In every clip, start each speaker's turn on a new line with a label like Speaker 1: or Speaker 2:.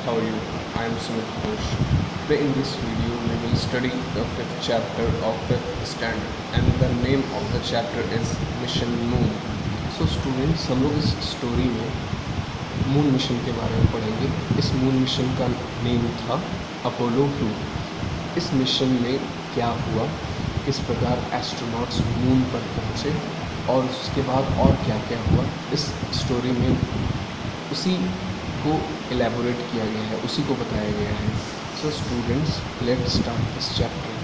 Speaker 1: how are you? I am Sumit Ghosh. Today in this video we will study the fifth chapter of fifth standard and the name of the chapter is Mission Moon. So students, हम लोग इस story में moon mission के बारे में पढ़ेंगे। इस moon mission का नेम था अपोलो 2। इस मिशन में क्या हुआ, किस प्रकार एस्ट्रोनॉट्स मून पर पहुँचे और उसके बाद और क्या क्या हुआ, इस स्टोरी में उसी को एलैबोरेट किया गया है, उसी को बताया गया है। So students, let's start this chapter.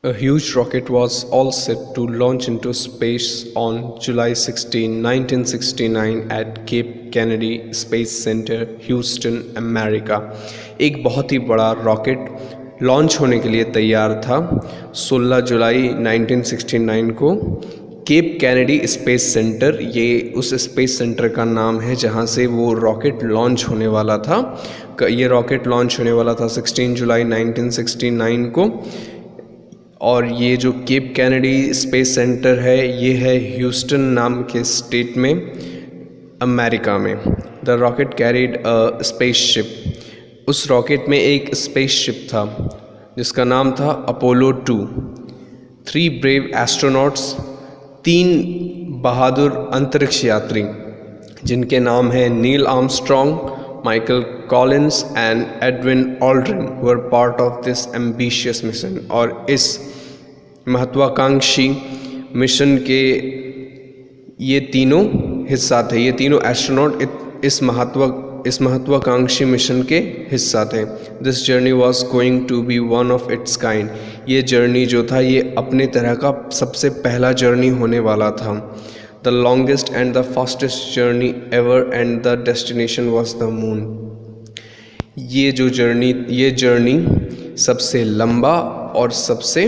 Speaker 1: A huge rocket was all set to launch into space on July 16, 1969 at Cape Kennedy Space Center, Houston, America. एक बहुत ही बड़ा रॉकेट लॉन्च होने के लिए तैयार था 16 जुलाई 1969 को केप कैनेडी स्पेस सेंटर। ये उस स्पेस सेंटर का नाम है जहाँ से वो रॉकेट लॉन्च होने वाला था। ये रॉकेट लॉन्च होने वाला था 16 जुलाई 1969 को। और ये जो केप कैनेडी स्पेस सेंटर है ये है ह्यूस्टन नाम के स्टेट में, अमेरिका में। The rocket carried a spaceship. उस रॉकेट में एक स्पेसशिप था जिसका नाम था अपोलो 2। 3 ब्रेव एस्ट्रोनॉट्स, 3 बहादुर अंतरिक्ष यात्री जिनके नाम हैं Neil Armstrong, Michael Collins and Edwin Aldrin were part of this ambitious mission. और इस महत्वाकांक्षी मिशन के ये तीनों हिस्सा थे, ये तीनों एस्ट्रोनॉट इस महत्वाकांक्षी मिशन के हिस्सा थे। This journey was going to be one of its kind. ये जर्नी जो था ये अपने तरह का सबसे पहला जर्नी होने वाला था। The longest and the fastest journey ever and the destination was the moon. ये जर्नी सबसे लंबा और सबसे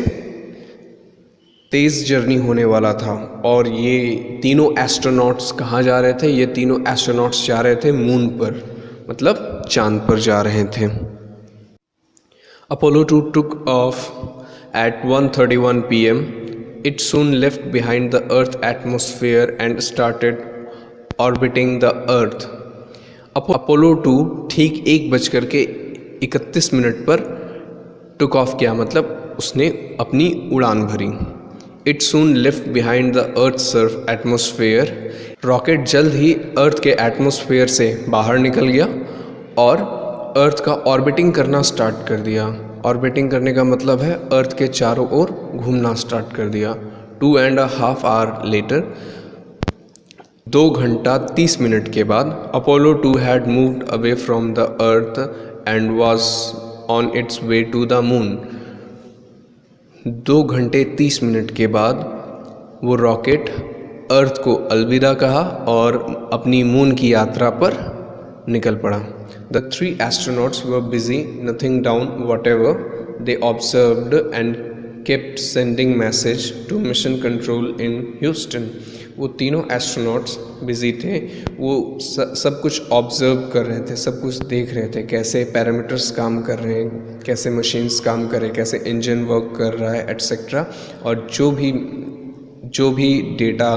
Speaker 1: तेज़ जर्नी होने वाला था। और ये तीनों एस्ट्रोनॉट्स कहाँ जा रहे थे? ये तीनों एस्ट्रोनॉट्स जा रहे थे मून पर, मतलब चांद पर जा रहे थे। Apollo 2 took off at 1:31 p.m. It soon left behind the Earth atmosphere and started orbiting the Earth. Apollo 2 ठीक 1:31 पर टुक ऑफ किया, मतलब उसने अपनी उड़ान भरी। It soon left behind the Earth's atmosphere. Rocket जल्द ही अर्थ के एटमॉस्फेयर से बाहर निकल गया और अर्थ का ऑर्बिटिंग करना स्टार्ट कर दिया। ऑर्बिटिंग करने का मतलब है अर्थ के चारों ओर घूमना स्टार्ट कर दिया। 2.5 hours later, 2 घंटा 30 मिनट के बाद Apollo 2 had moved away from the Earth and was on its way to the moon. 2 घंटे 30 मिनट के बाद वो रॉकेट अर्थ को अलविदा कहा और अपनी मून की यात्रा पर निकल पड़ा। The 3 astronauts were busy nothing down whatever they observed and kept sending message to mission control in Houston. वो तीनों एस्ट्रोनॉट्स बिजी थे, वो सब कुछ ऑब्जर्व कर रहे थे, सब कुछ देख रहे थे, कैसे पैरामीटर्स काम कर रहे हैं, कैसे मशीन्स काम कर रहे हैं, कैसे इंजन वर्क कर रहा है एट्सेट्रा। और जो भी डेटा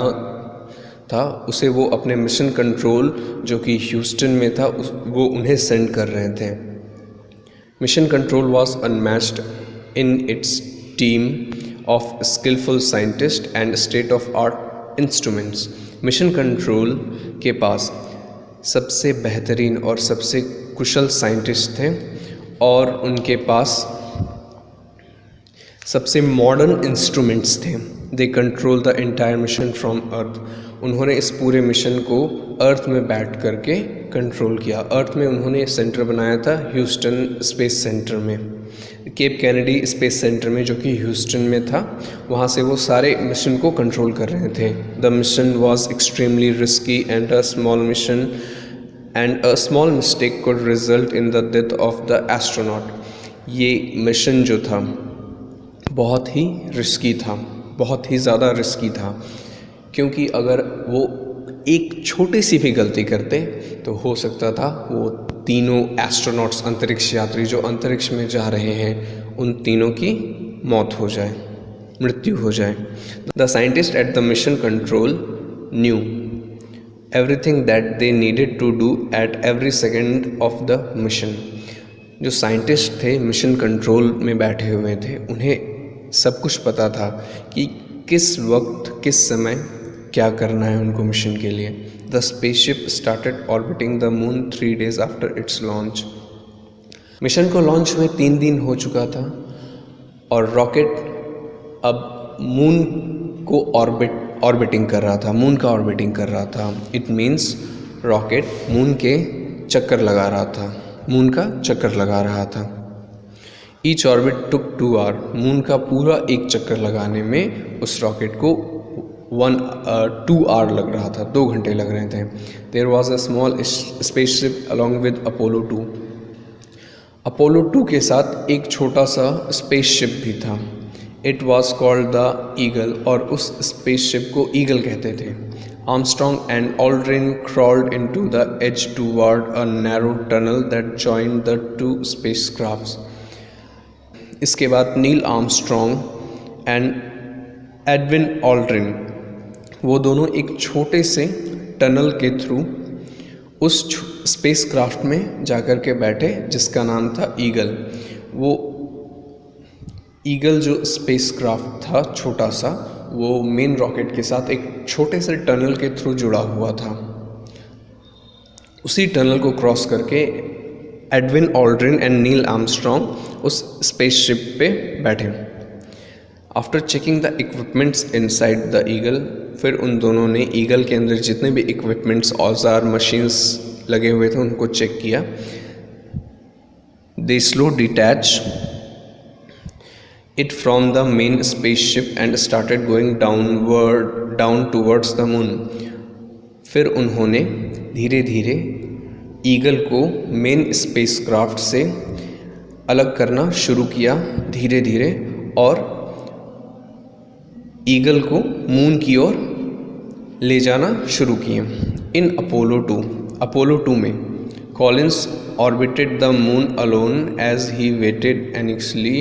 Speaker 1: था उसे वो अपने मिशन कंट्रोल जो कि ह्यूस्टन में था वो उन्हें सेंड कर रहे थे। Mission control was unmatched in its team of skilful scientist and state of art instruments. Mission control के पास सबसे बेहतरीन और सबसे कुशल साइंटिस्ट थे और उनके पास सबसे मॉडर्न इंस्ट्रूमेंट्स थे। They control the entire mission from earth. उन्होंने इस पूरे मिशन को अर्थ में बैठ करके कंट्रोल किया। अर्थ में उन्होंने सेंटर बनाया था ह्यूस्टन स्पेस सेंटर में, केप कैनेडी स्पेस सेंटर में, जो कि ह्यूस्टन में था। वहाँ से वो सारे मिशन को कंट्रोल कर रहे थे। The mission was extremely risky and a small mistake could result in the death of the astronaut. ये मिशन जो था बहुत ही रिस्की था, बहुत ही ज़्यादा रिस्की था, क्योंकि अगर वो एक छोटी सी भी गलती करते तो हो सकता था वो तीनों एस्ट्रोनॉट्स, अंतरिक्ष यात्री जो अंतरिक्ष में जा रहे हैं, उन तीनों की मौत हो जाए, मृत्यु हो जाए। The scientist at the mission control new everything that they needed to do at every second of the mission. जो साइंटिस्ट थे मिशन कंट्रोल में बैठे हुए थे, उन्हें सब कुछ पता था कि किस वक्त किस समय क्या करना है उनको मिशन के लिए. The spaceship started orbiting the moon 3 days after it's launch. Mission को लॉन्च हुए 3 दिन हो चुका था और रॉकेट अब मून को ऑर्बिटिंग कर रहा था, मून का ऑर्बिटिंग कर रहा था. इट मीन्स रॉकेट मून के चक्कर लगा रहा था, मून का चक्कर लगा रहा था. ईच ऑर्बिट टुक 2 hour. मून का पूरा एक चक्कर लगाने में उस रॉकेट को 2 hour लग रहा था, 2 घंटे लग रहे थे. There was a small spaceship along with Apollo 2. Apollo 2 के साथ एक छोटा सा स्पेसशिप भी था. It was called the Eagle और उस स्पेसशिप को ईगल कहते थे. Armstrong and Aldrin crawled into the edge toward a narrow tunnel that joined the 2 spacecrafts. इसके बाद नील आर्मस्ट्रॉन्ग एंड एडविन ऑल्ड्रिन, वो दोनों एक छोटे से टनल के थ्रू उस स्पेसक्राफ्ट में जाकर के बैठे जिसका नाम था ईगल. वो ईगल जो स्पेसक्राफ्ट था छोटा सा, वो मेन रॉकेट के साथ एक छोटे से टनल के थ्रू जुड़ा हुआ था. उसी टनल को क्रॉस करके Edwin Aldrin and Neil Armstrong उस स्पेसशिप पे बैठे. After checking the equipments inside the eagle, फिर उन दोनों ने ईगल के अंदर जितने भी इक्विपमेंट्स, औजार, मशीन्स लगे हुए थे उनको चेक किया. They slow detach it from the main spaceship and started going down towards the moon. फिर उन्होंने धीरे धीरे ईगल को मेन स्पेसक्राफ्ट से अलग करना शुरू किया धीरे धीरे और ईगल को मून की ओर ले जाना शुरू किए. इन अपोलो 2 में Collins orbited the moon alone as he waited anxiously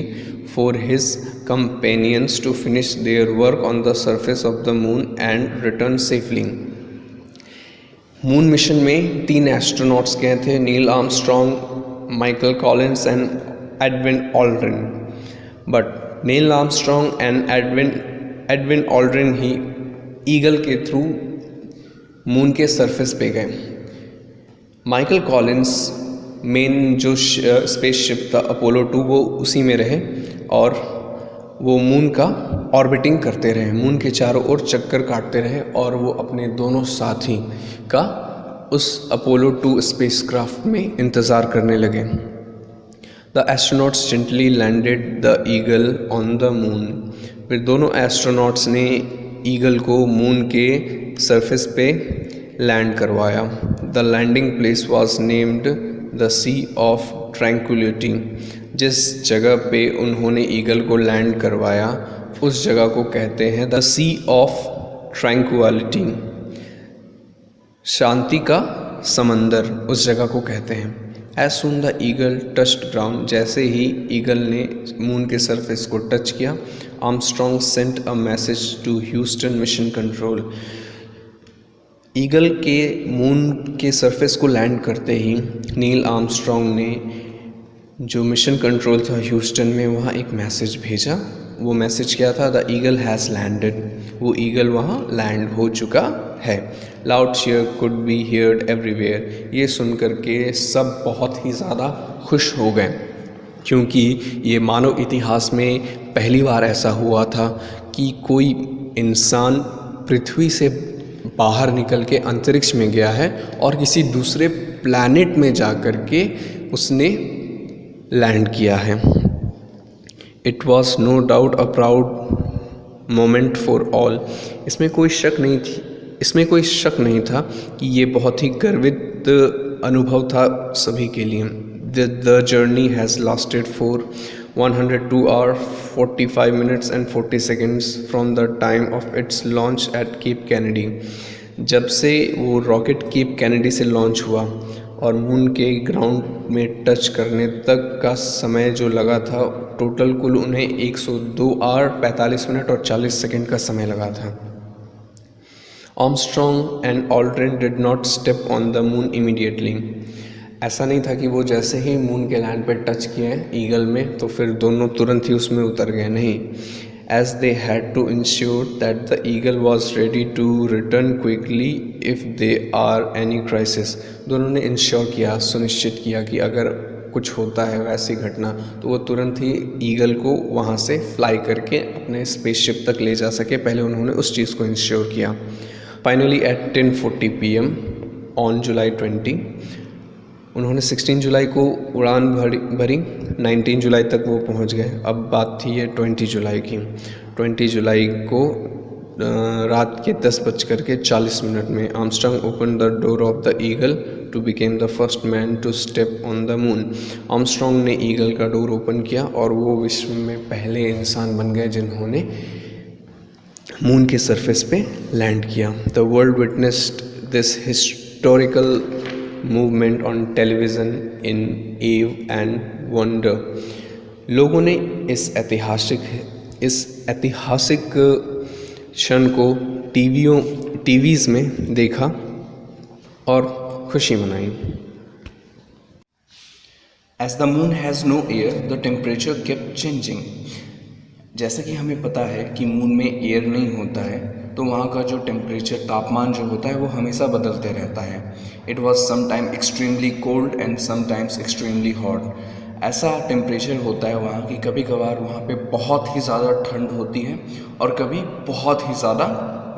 Speaker 1: for his companions to finish their work on the surface of the moon and return safely. Moon mission में 3 एस्ट्रोनॉट्स गए थे, Neil Armstrong, Michael Collins and Edwin Aldrin. But nil Armstrong and Edwin Aldrin he eagle के through moon के surface पे गए. Michael Collins main जो spaceship था Apollo 2, वो उसी में रहे और वो मून का ऑर्बिटिंग करते रहे, मून के चारों ओर चक्कर काटते रहे और वो अपने दोनों साथी का उस अपोलो 2 स्पेसक्राफ्ट में इंतज़ार करने लगे. The astronauts gently landed the eagle on the moon. फिर दोनों एस्ट्रोनॉट्स ने ईगल को मून के सरफेस पे लैंड करवाया. The landing place was named the Sea of Tranquillity. जिस जगह पे उन्होंने ईगल को लैंड करवाया उस जगह को कहते हैं द सी ऑफ ट्रैंक्विलिटी. शांति का समंदर उस जगह को कहते हैं. As soon the Eagle touched ground, जैसे ही ईगल ने मून के सरफेस को टच किया, Armstrong sent a message to Houston mission control. Eagle के मून के सरफेस को लैंड करते ही नील आर्मस्ट्रॉन्ग ने जो मिशन कंट्रोल था ह्यूस्टन में, वहाँ एक मैसेज भेजा. वो मैसेज क्या था? The Eagle has landed. वो ईगल वहाँ लैंड हो चुका है. Loud cheer could be heard everywhere. ये सुनकर के सब बहुत ही ज़्यादा खुश हो गए क्योंकि ये मानव इतिहास में पहली बार ऐसा हुआ था कि कोई इंसान पृथ्वी से बाहर निकल के अंतरिक्ष में गया है और किसी दूसरे प्लैनेट में जा कर के उसने लैंड किया है. It was no doubt a proud moment for all. इसमें कोई शक नहीं था कि ये बहुत ही गर्वित अनुभव था सभी के लिए. The journey has lasted for 102 hours 45 minutes and 40 seconds from the time of its launch at Cape Kennedy. जब से वो रॉकेट केप कैनेडी से लॉन्च हुआ और मून के ग्राउंड में टच करने तक का समय जो लगा था, टोटल कुल उन्हें 102 hours 45 minutes और 40 seconds का समय लगा था. Armstrong and Aldrin did not step on the moon immediately. ऐसा नहीं था कि वो जैसे ही मून के लैंड पे टच किए ईगल में तो फिर दोनों तुरंत ही उसमें उतर गए, नहीं। As they had to ensure that the Eagle was ready to return quickly if they are any crisis. दोनों ने इंश्योर किया, सुनिश्चित किया कि अगर कुछ होता है वैसी घटना तो वो तुरंत ही ईगल को वहाँ से फ्लाई करके अपने स्पेसशिप तक ले जा सके। पहले उन्होंने उस चीज़ को इंश्योर किया। Finally at 10:40 PM on July 20 उन्होंने 16 जुलाई को उड़ान भरी। 19 जुलाई तक वो पहुंच गए। अब बात थी ये 20 जुलाई की। 20 जुलाई को रात के 10:40 में Armstrong open the door of the Eagle to became the first man to step on the moon. Armstrong ने ईगल का डोर ओपन किया और वो विश्व में पहले इंसान बन गए जिन्होंने मून के सरफेस पे लैंड किया। The world witnessed this historical movement on television in awe and wonder. लोगों ने इस ऐतिहासिक क्षण को टीवीज़ में देखा और खुशी मनाई।
Speaker 2: As the moon has no air, the temperature kept changing. जैसे कि हमें पता है कि मून में एयर नहीं होता है तो वहाँ का जो टेम्परेचर, तापमान जो होता है वो हमेशा बदलते रहता है। It was sometime extremely cold and sometimes extremely hot. ऐसा टेम्परेचर होता है वहाँ की, कभी कभार वहाँ पे बहुत ही ज़्यादा ठंड होती है और कभी बहुत ही ज़्यादा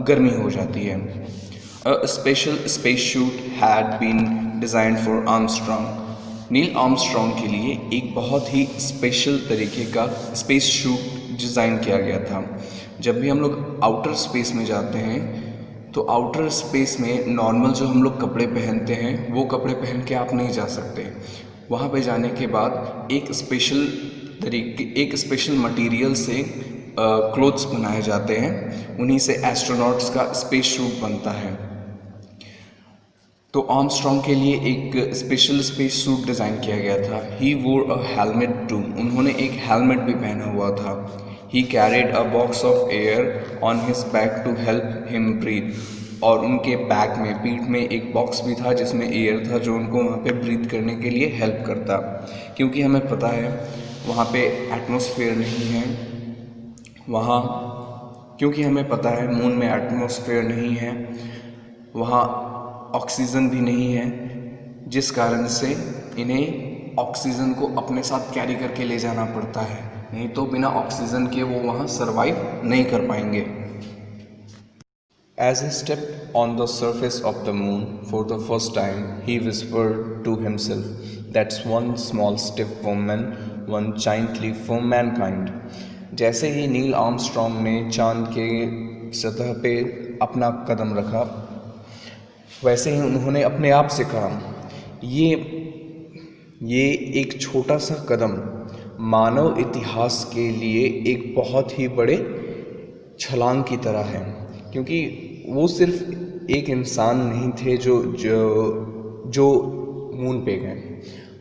Speaker 2: गर्मी हो जाती है। A special space suit had been designed for Armstrong. Neil Armstrong के लिए एक बहुत ही स्पेशल तरीके का स्पेस शूट डिज़ाइन किया गया था। जब भी हम लोग आउटर स्पेस में जाते हैं तो आउटर स्पेस में नॉर्मल जो हम लोग कपड़े पहनते हैं वो कपड़े पहन के आप नहीं जा सकते। वहाँ पे जाने के बाद एक स्पेशल मटेरियल से क्लोथ्स बनाए जाते हैं, उन्हीं से एस्ट्रोनॉट्स का स्पेस शूट बनता है। तो आर्मस्ट्रॉन्ग के लिए एक स्पेशल स्पेस सूट डिज़ाइन किया गया था। ही वोर अ हेलमेट टू। उन्होंने एक हेलमेट भी पहना हुआ था। He carried a box of air on his back to help him breathe. और उनके बैक में, पीठ में एक बॉक्स भी था जिसमें एयर था जो उनको वहाँ पे ब्रीथ करने के लिए हेल्प करता। क्योंकि हमें पता है वहाँ पे एटमॉस्फेयर नहीं है क्योंकि हमें पता है मून में एटमॉस्फेयर नहीं है, वहाँ ऑक्सीजन भी नहीं है, जिस कारण से इन्हें ऑक्सीजन को अपने साथ कैरी करके ले जाना पड़ता है, नहीं तो बिना ऑक्सीजन के वो वहाँ सरवाइव नहीं कर पाएंगे। As he stepped on the surface of the moon for the first time, he whispered to himself, "That's one small step for man, one giant leap for mankind." जैसे ही नील आर्मस्ट्रॉन्ग ने चांद के सतह पे अपना कदम रखा वैसे ही उन्होंने अपने आप से कहा, ये एक छोटा सा कदम मानव इतिहास के लिए एक बहुत ही बड़े छलांग की तरह है। क्योंकि वो सिर्फ एक इंसान नहीं थे जो मून पे गए।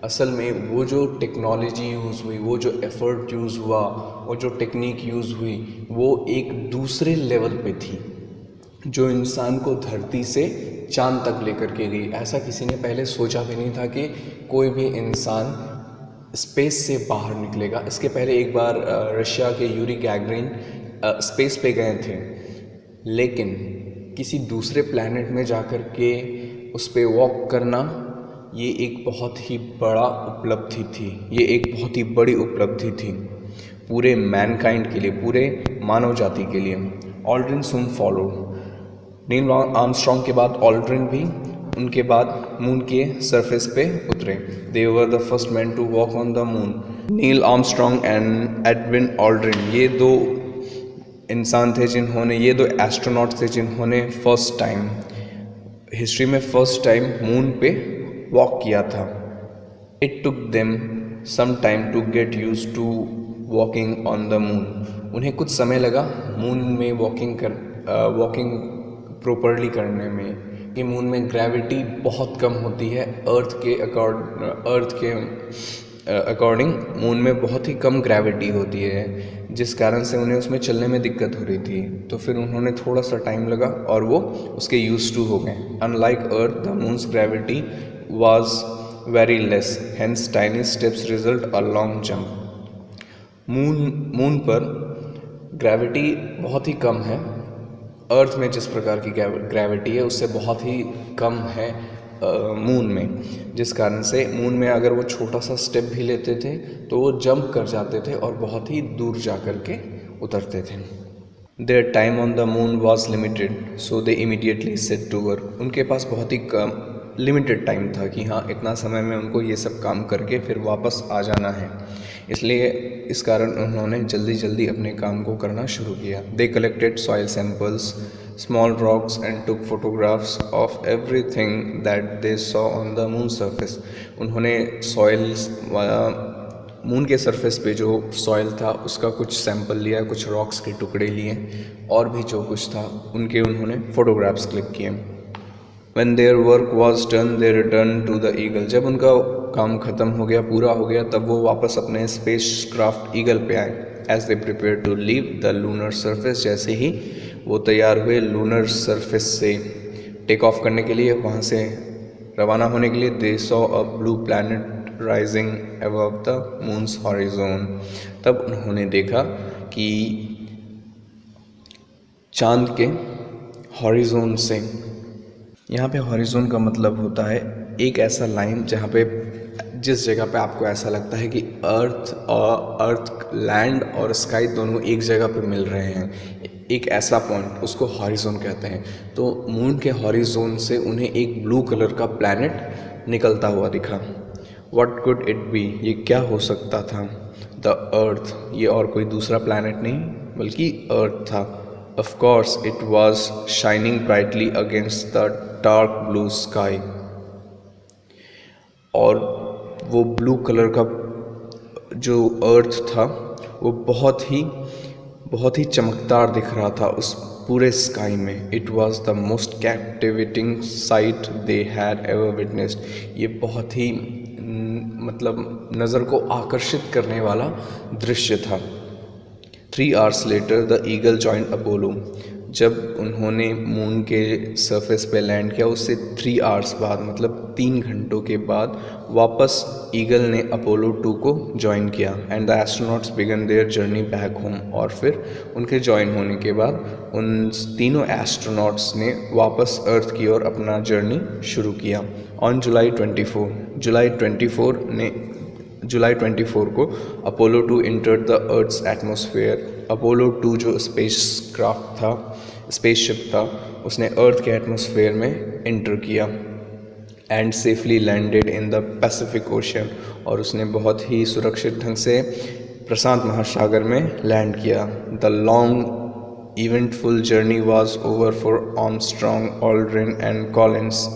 Speaker 2: असल में वो जो टेक्नोलॉजी यूज़ हुई, वो जो एफ़र्ट यूज़ हुआ, वो जो टेक्निक यूज़ हुई, वो एक दूसरे लेवल पे थी जो इंसान को धरती से चांद तक लेकर के गई। ऐसा किसी ने पहले सोचा भी नहीं था कि कोई भी इंसान स्पेस से बाहर निकलेगा। इसके पहले एक बार रशिया के यूरी गैगरिन स्पेस पे गए थे, लेकिन किसी दूसरे प्लैनेट में जाकर के उस पे वॉक करना ये एक बहुत ही बड़ा उपलब्धि थी, ये एक बहुत ही बड़ी उपलब्धि थी पूरे मैनकाइंड के लिए, पूरे मानव जाति के लिए। ऑल्ड्रिन सून फॉलोड। नील आर्मस्ट्रॉन्ग के बाद ऑल्ड्रिन भी उनके बाद मून के सरफेस पे उतरे। They were the first man to walk on the moon. Neil Armstrong and Edwin Aldrin, ये दो इंसान थे जिन्होंने, ये दो एस्ट्रोनॉट थे जिन्होंने फर्स्ट टाइम हिस्ट्री में मून पे वॉक किया था। It took them some time to get used to walking on the moon. उन्हें कुछ समय लगा मून में वॉकिंग प्रॉपरली करने में, कि मून में ग्रेविटी बहुत कम होती है अर्थ के अकॉर्डिंग मून में बहुत ही कम ग्रेविटी होती है, जिस कारण से उन्हें उसमें चलने में दिक्कत हो रही थी। तो फिर उन्होंने थोड़ा सा टाइम लगा और वो उसके यूज टू हो गए। Unlike earth, the moons gravity was very less, hence tiny steps result a long jump. Moon पर ग्रेविटी बहुत ही कम है। अर्थ में जिस प्रकार की ग्रेविटी है उससे बहुत ही कम है मून में, जिस कारण से मून में अगर वो छोटा सा स्टेप भी लेते थे तो वो जंप कर जाते थे और बहुत ही दूर जा कर के उतरते थे। Their time on the moon was limited, so they immediately set to work. उनके पास बहुत ही कम लिमिटेड टाइम था कि हाँ इतना समय में उनको ये सब काम करके फिर वापस आ जाना है, इसलिए इस कारण उन्होंने जल्दी जल्दी अपने काम को करना शुरू किया। They collected soil samples, small rocks and took photographs of everything that they saw on the moon surface. उन्होंने सॉइल्स मून के सरफेस पे जो सॉइल था उसका कुछ सैंपल लिया, कुछ रॉक्स के टुकड़े लिए और भी जो कुछ था उनके उन्होंने फोटोग्राफ्स क्लिक किए। When their work was done, they returned to the Eagle. जब उनका काम ख़त्म हो गया, पूरा हो गया, तब वो वापस अपने स्पेस क्राफ्ट ईगल पे आए। As they prepared to leave the lunar surface, जैसे ही वो तैयार हुए लूनर सरफेस से टेक ऑफ करने के लिए, वहाँ से रवाना होने के लिए, they saw a blue planet rising above the moon's horizon. तब उन्होंने देखा कि चांद के हॉरिजोन से, यहाँ पे हॉरिजोन का मतलब होता है एक ऐसा लाइन जहाँ पे जिस जगह पे आपको ऐसा लगता है कि अर्थ लैंड और स्काई दोनों एक जगह पे मिल रहे हैं, एक ऐसा पॉइंट, उसको हॉरिजोन कहते हैं। तो मून के हॉरिजोन से उन्हें एक ब्लू कलर का प्लैनेट निकलता हुआ दिखा। व्हाट कुड इट बी, ये क्या हो सकता था? द अर्थ, ये और कोई दूसरा प्लैनेट नहीं बल्कि अर्थ था। Of course, it was shining brightly against the dark blue sky. और वो ब्लू कलर का जो अर्थ था वो बहुत ही चमकदार दिख रहा था उस पूरे स्काई में। It was the most captivating sight they had ever witnessed. ये बहुत ही मतलब नज़र को आकर्षित करने वाला दृश्य था। 3 hours later, the Eagle joined Apollo. जब उन्होंने मून के सरफेस पे लैंड किया उससे 3 hours बाद, मतलब 3 घंटों के बाद वापस ईगल ने अपोलो 2 को ज्वाइन किया। And the astronauts began their journey back home. और फिर उनके ज्वाइन होने के बाद उन तीनों एस्ट्रोनॉट्स ने वापस अर्थ की ओर अपना जर्नी शुरू किया। ऑन जुलाई 24 को Apollo 2 entered the earth's atmosphere. Apollo 2 जो स्पेसशिप था उसने अर्थ के एटमॉस्फेयर में इंटर किया and safely landed in the Pacific ocean. और उसने बहुत ही सुरक्षित ढंग से प्रशांत महासागर में लैंड किया। The long eventful journey was over for Armstrong, Aldrin and Collins.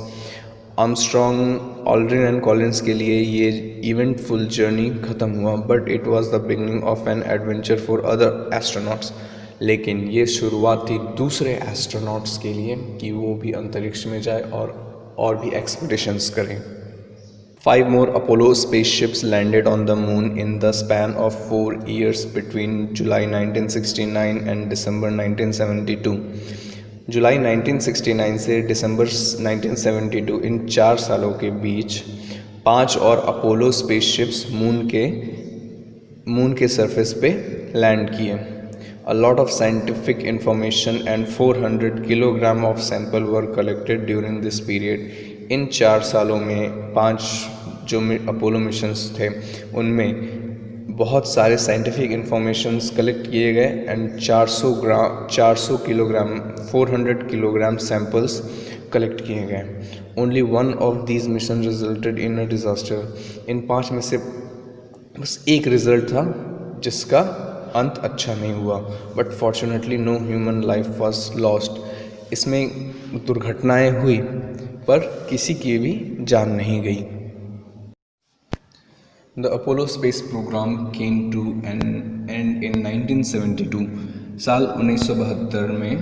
Speaker 2: Aldrin and Collins के लिए ये इवेंटफुल जर्नी ख़त्म हुआ, but it was the beginning of an adventure for other astronauts. लेकिन ये शुरुआत थी दूसरे एस्ट्रोनॉट्स के लिए कि वो भी अंतरिक्ष में जाए और भी एक्सपेडिशंस करें। 5 more Apollo spaceships landed on the moon in the span of 4 years between July 1969 and December 1972. जुलाई 1969 से दिसंबर 1972, इन 4 सालों के बीच 5 और अपोलो स्पेसशिप्स मून के सरफेस पे लैंड किए। A lot of scientific information and 400 kilogram of sample were collected during this period. इन 4 सालों में 5 जो अपोलो मिशंस थे उनमें बहुत सारे साइंटिफिक इंफॉर्मेशंस कलेक्ट किए गए and 400 kilogram 400 kilogram samples collect किए गए। Only one of these mission resulted in a disaster. इन 5 में से बस एक रिजल्ट था जिसका अंत अच्छा नहीं हुआ, but fortunately no human life was lost. इसमें दुर्घटनाएं हुई पर किसी की भी जान नहीं गई। The Apollo space program came to an end in 1972.
Speaker 1: साल 1972 में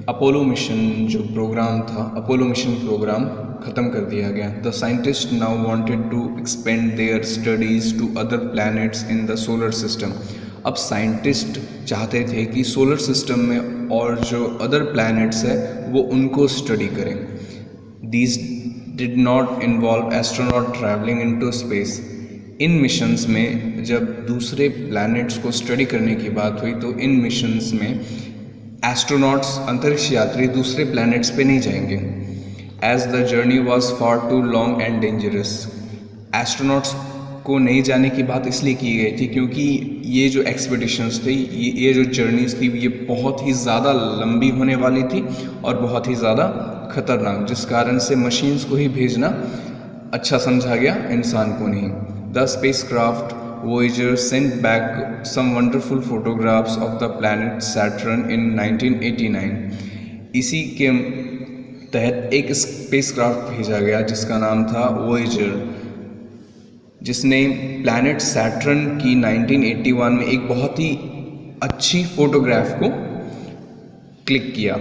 Speaker 1: अपोलो मिशन जो प्रोग्राम था, अपोलो मिशन प्रोग्राम ख़त्म कर दिया गया। The scientist now wanted to expand their studies to other planets in the solar system. अब साइंटिस्ट चाहते थे कि सोलर सिस्टम में और जो अदर प्लैनेट्स है वो उनको स्टडी करें। These did not involve astronaut travelling into space. In missions में जब दूसरे प्लैनेट्स को स्टडी करने की बात हुई तो इन मिशंस में एस्ट्रोनॉट्स अंतरिक्ष यात्री दूसरे प्लैनेट्स पे नहीं जाएंगे, as the journey was far too long and dangerous. Astronauts को नहीं जाने की बात इसलिए की गई थी क्योंकि ये जो एक्सपेडिशंस थी, ये जो जर्नीज थी, ये बहुत ही ज़्यादा लंबी होने वाली थी और बहुत ही ज़्यादा खतरनाक, जिस कारण से मशीन्स को ही भेजना अच्छा समझा गया, इंसान को नहीं। The spacecraft Voyager sent back some wonderful photographs of the planet Saturn in 1989। इसी के तहत एक स्पेसक्राफ्ट भेजा गया जिसका नाम था Voyager, जिसने प्लैनेट सैटर्न की 1981 में एक बहुत ही अच्छी फोटोग्राफ को क्लिक किया।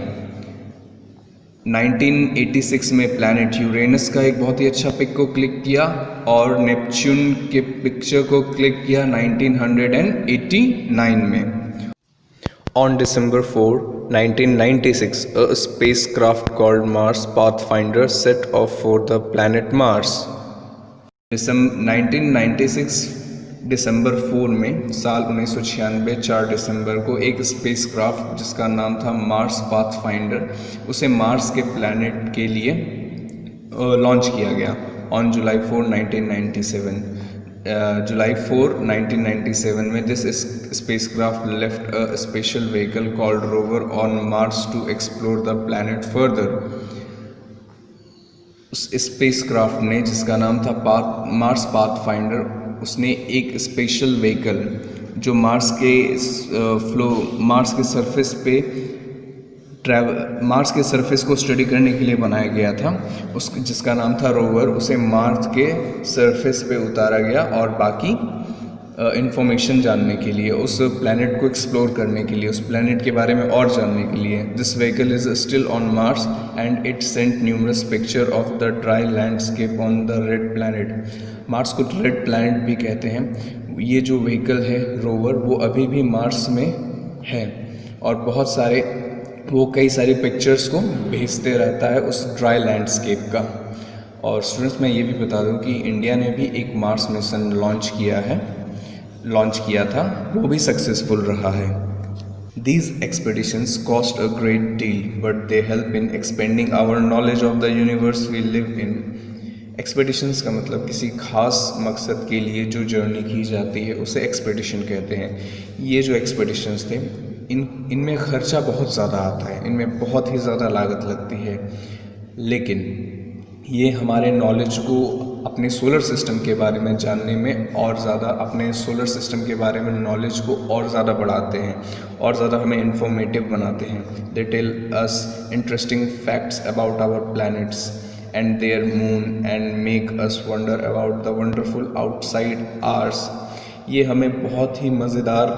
Speaker 1: 1986 में प्लैनेट यूरेनस का एक बहुत ही अच्छा पिक को क्लिक किया और नेपच्यून के पिक्चर को क्लिक किया 1989 में। On December 4, 1996, a spacecraft called Mars Pathfinder set off for the planet Mars। 1996 दिसंबर 4 में, साल 1996 4 दिसंबर को एक स्पेसक्राफ्ट जिसका नाम था मार्स पाथफाइंडर, उसे मार्स के प्लैनेट के लिए लॉन्च किया गया ऑन जुलाई 4, 1997। जुलाई 4, 1997 में this spacecraft left a special vehicle called rover on Mars to explore the planet further. उस स्पेसक्राफ्ट ने, जिसका नाम था मार्स पाथफाइंडर, उसने एक स्पेशल व्हीकल जो मार्स के सरफेस पे मार्स के सरफेस को स्टडी करने के लिए बनाया गया था, जिसका नाम था रोवर, उसे मार्स के सरफेस पे उतारा गया और बाकी इंफॉर्मेशन जानने के लिए, उस प्लैनेट को एक्सप्लोर करने के लिए, उस प्लैनेट के बारे में और जानने के लिए। This vehicle is still on Mars and it sent numerous picture of the dry landscape on the red planet. Mars को रेड प्लैनेट भी कहते हैं। ये जो व्हीकल है रोवर, वो अभी भी मार्स में है और वो कई सारे पिक्चर्स को भेजते रहता है उस ड्राई लैंडस्केप का। और स्टूडेंट्स, मैं ये भी बता दूं कि इंडिया ने भी एक मार्स मिशन लॉन्च किया था, वो भी सक्सेसफुल रहा है। These expeditions cost a great deal, but they help in expanding our knowledge of the universe we live in। Expeditions का मतलब किसी खास मकसद के लिए जो जर्नी की जाती है उसे एक्सपेडिशन कहते हैं। ये जो एक्सपेडिशंस थे, इनमें खर्चा बहुत ज़्यादा आता है, इनमें बहुत ही ज़्यादा लागत लगती है, लेकिन ये हमारे नॉलेज को अपने सोलर सिस्टम के बारे में जानने में और ज़्यादा, अपने सोलर सिस्टम के बारे में नॉलेज को और ज़्यादा बढ़ाते हैं और ज़्यादा हमें इंफॉर्मेटिव बनाते हैं। They tell us interesting facts about our planets and their moon and make us wonder about the wonderful outside ours। ये हमें बहुत ही मज़ेदार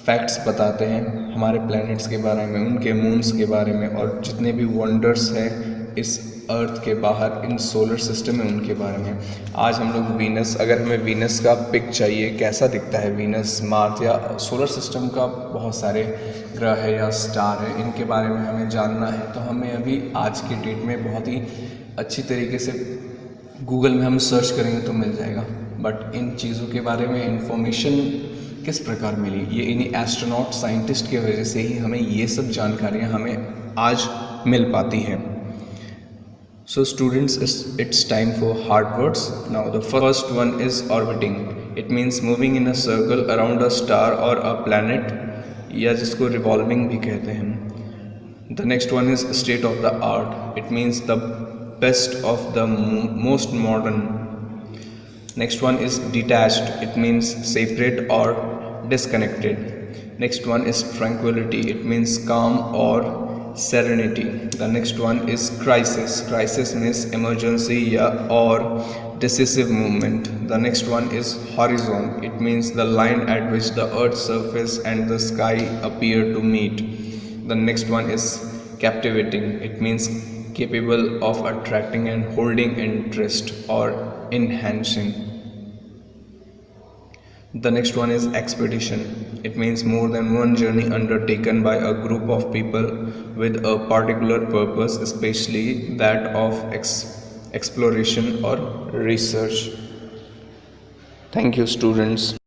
Speaker 1: फैक्ट्स बताते हैं हमारे प्लैनेट्स के बारे में, उनके मून्स के बारे में और जितने भी वंडर्स हैं इस अर्थ के बाहर, इन सोलर सिस्टम में, उनके बारे में। आज हम लोग वीनस, अगर हमें वीनस का पिक चाहिए, कैसा दिखता है वीनस, मार्स या सोलर सिस्टम का बहुत सारे ग्रह है या स्टार है, इनके बारे में हमें जानना है तो हमें अभी आज की डेट में बहुत ही अच्छी तरीके से गूगल में हम सर्च करेंगे तो मिल जाएगा। बट इन चीज़ों के बारे में इंफॉर्मेशन किस प्रकार मिली? ये इन्हीं एस्ट्रोनॉट साइंटिस्ट की वजह से ही हमें ये सब जानकारियाँ हमें आज मिल पाती हैं। So students, it's time for hard words. Now the first one is orbiting. It means moving in a circle around a star or a planet, या जिसको revolving भी कहते हैं। The next one is state of the art. It means the best of the most modern. Next one is detached. It means separate or disconnected. Next one is tranquility. It means calm or serenity. The next one is crisis. Crisis means emergency or decisive movement. The next one is horizon. It means the line at which the earth's surface and the sky appear to meet. The next one is captivating. It means capable of attracting and holding interest or enhancing. The next one is expedition. It means more than one journey undertaken by a group of people with a particular purpose, especially that of exploration or research. Thank you, students.